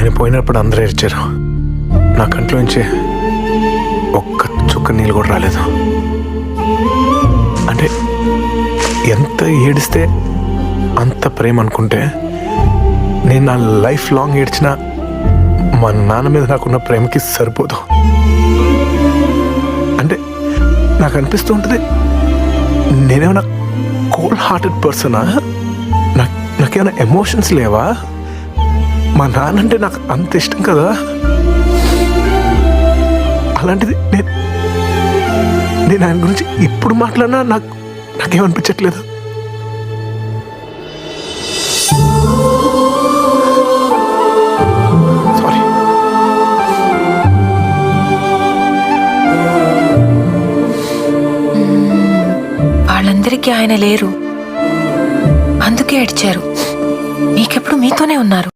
నేను పోయినప్పుడు అందరూ ఏడ్చారు. నా కంట్లోంచి ఒక్క చుక్క నీళ్ళు కూడా రాలేదు. అంటే ఎంత ఏడిస్తే అంత ప్రేమ అనుకుంటే, నేను నా లైఫ్ లాంగ్ ఏడ్చినా మా నాన్న మీద నాకున్న ప్రేమకి సరిపోదు. అంటే నాకు అనిపిస్తూ ఉంటుంది, నేనేమన్నా కోల్డ్ హార్టెడ్ పర్సనా? నాకేమైనా ఎమోషన్స్ లేవా? మా నాన్న అంటే నాకు అంత ఇష్టం కదా. అలాంటిది నేను ఆయన గురించి ఇప్పుడు మాట్లాడినా నాకేమనిపించట్లేదు. సారీ. వాళ్ళందరికీ ఆయన లేరు, అందుకే ఏడ్చారు. మీకెప్పుడు మీతోనే ఉన్నారు.